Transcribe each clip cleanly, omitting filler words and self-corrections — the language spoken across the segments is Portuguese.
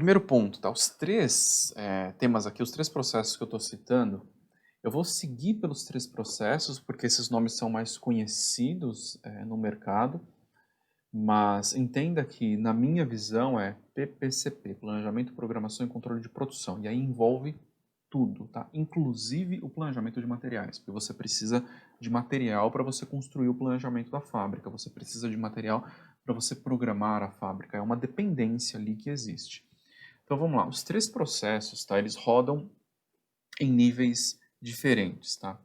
Primeiro ponto, tá? Os três temas aqui, os três processos que eu estou citando, eu vou seguir pelos três processos, porque esses nomes são mais conhecidos no mercado, mas entenda que, na minha visão, é PPCP, Planejamento, Programação e Controle de Produção, e aí envolve tudo, tá? Inclusive o planejamento de materiais, porque você precisa de material para você construir o planejamento da fábrica, você precisa de material para você programar a fábrica, é uma dependência ali que existe. Então vamos lá, os três processos, tá? Eles rodam em níveis diferentes, tá?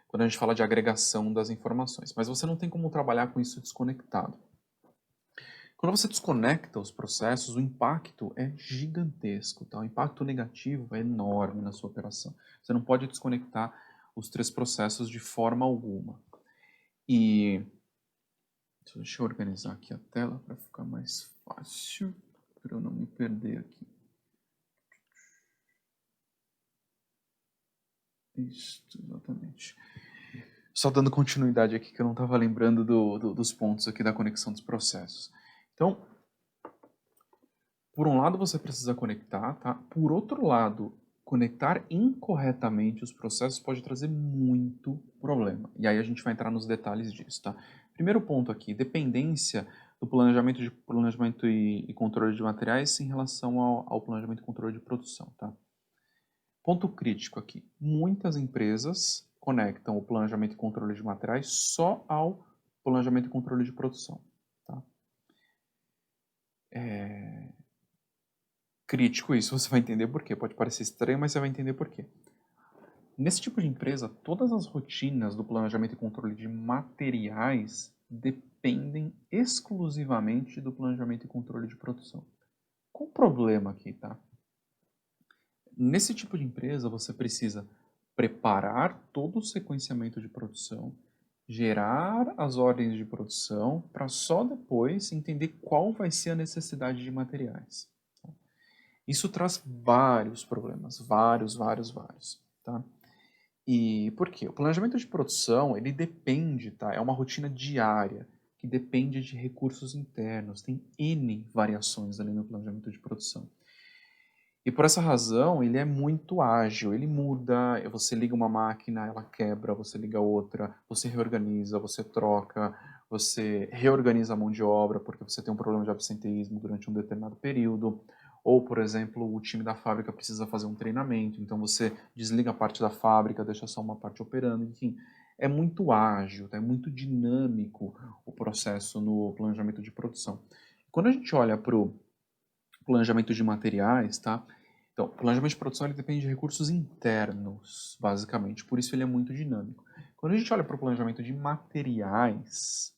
Quando a gente fala de agregação das informações, mas você não tem como trabalhar com isso desconectado. Quando você desconecta os processos, o impacto é gigantesco, tá? O impacto negativo é enorme na sua operação. Você não pode desconectar os três processos de forma alguma. E deixa eu organizar aqui a tela para ficar mais fácil, para eu não me perder aqui. Isso, exatamente. Só dando continuidade aqui, que eu não estava lembrando dos pontos aqui da conexão dos processos. Então, por um lado você precisa conectar, tá? Por outro lado, conectar incorretamente os processos pode trazer muito problema. E aí a gente vai entrar nos detalhes disso, tá? Primeiro ponto aqui, dependência do planejamento e controle de materiais em relação ao planejamento e controle de produção, tá? Ponto crítico aqui. Muitas empresas conectam o planejamento e controle de materiais só ao planejamento e controle de produção. Tá? Crítico isso, você vai entender por quê. Pode parecer estranho, mas você vai entender por quê. Nesse tipo de empresa, todas as rotinas do planejamento e controle de materiais dependem exclusivamente do planejamento e controle de produção. Qual o problema aqui, tá? Nesse tipo de empresa, você precisa preparar todo o sequenciamento de produção, gerar as ordens de produção, para só depois entender qual vai ser a necessidade de materiais. Isso traz vários problemas, vários. Tá? E por quê? O planejamento de produção, ele depende, tá? É uma rotina diária, que depende de recursos internos. Tem N variações ali no planejamento de produção. E por essa razão, ele é muito ágil, ele muda, você liga uma máquina, ela quebra, você liga outra, você reorganiza, você troca, você reorganiza a mão de obra porque você tem um problema de absenteísmo durante um determinado período, ou, por exemplo, o time da fábrica precisa fazer um treinamento, então você desliga a parte da fábrica, deixa só uma parte operando, enfim. É muito ágil, tá? É muito dinâmico o processo no planejamento de produção. Quando a gente olha para o planejamento de materiais, tá? Então, o planejamento de produção ele depende de recursos internos, basicamente, por isso ele é muito dinâmico. Quando a gente olha para o planejamento de materiais,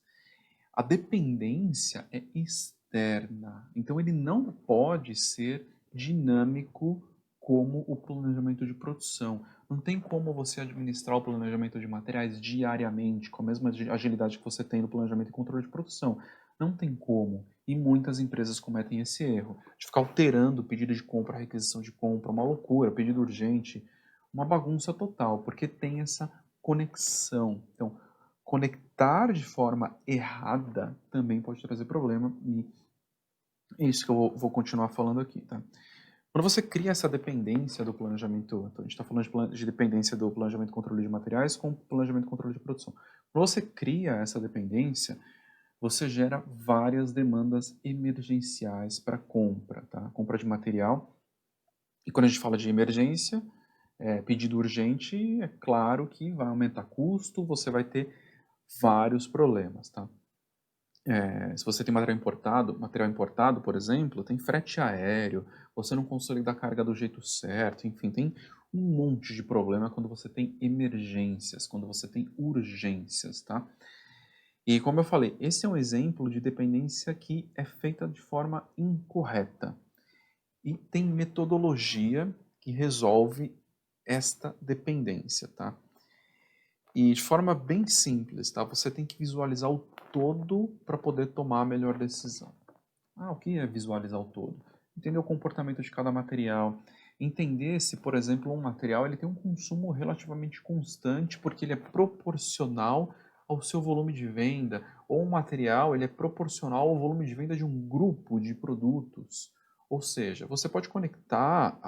a dependência é externa, então ele não pode ser dinâmico como o planejamento de produção. Não tem como você administrar o planejamento de materiais diariamente, com a mesma agilidade que você tem no planejamento e controle de produção. Não tem como. E muitas empresas cometem esse erro, de ficar alterando o pedido de compra, a requisição de compra, uma loucura, pedido urgente, uma bagunça total, porque tem essa conexão. Então, conectar de forma errada também pode trazer problema, e é isso que eu vou continuar falando aqui, tá? Quando você cria essa dependência do planejamento, então a gente está falando de dependência do planejamento e controle de materiais com planejamento e controle de produção. Quando você cria essa dependência, você gera várias demandas emergenciais para compra, tá? Compra de material. E quando a gente fala de emergência, pedido urgente, é claro que vai aumentar custo, você vai ter vários problemas, tá? Se você tem material importado, por exemplo, tem frete aéreo, você não consegue dar carga do jeito certo, enfim, tem um monte de problema quando você tem emergências, quando você tem urgências, tá? E como eu falei, esse é um exemplo de dependência que é feita de forma incorreta. E tem metodologia que resolve esta dependência, tá? E de forma bem simples, tá? Você tem que visualizar o todo para poder tomar a melhor decisão. O que é visualizar o todo? Entender o comportamento de cada material, entender se, por exemplo, um material ele tem um consumo relativamente constante porque ele é proporcional ao seu volume de venda, ou um material ele é proporcional ao volume de venda de um grupo de produtos, Ou seja, você pode conectar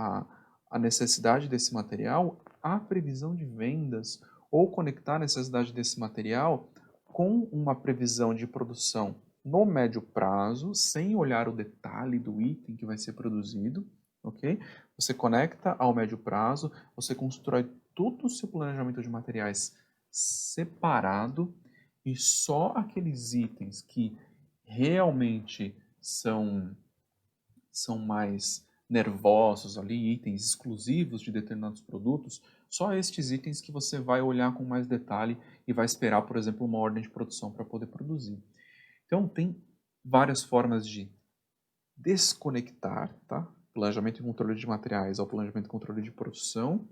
a necessidade desse material à previsão de vendas ou conectar a necessidade desse material com uma previsão de produção no médio prazo, sem olhar o detalhe do item que vai ser produzido, ok? Você conecta ao médio prazo, você constrói todo o seu planejamento de materiais separado e só aqueles itens que realmente são mais nervosos ali, itens exclusivos de determinados produtos, só estes itens que você vai olhar com mais detalhe e vai esperar, por exemplo, uma ordem de produção para poder produzir. Então, tem várias formas de desconectar, tá? Planejamento e controle de materiais ao planejamento e controle de produção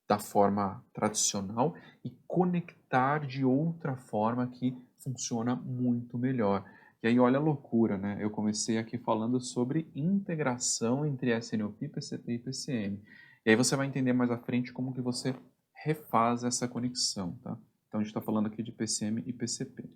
da forma tradicional e conectar de outra forma que funciona muito melhor. E aí olha a loucura, né? Eu comecei aqui falando sobre integração entre SNOP, PCP e PCM. E aí você vai entender mais à frente como que você refaz essa conexão, tá? Então a gente está falando aqui de PCM e PCP.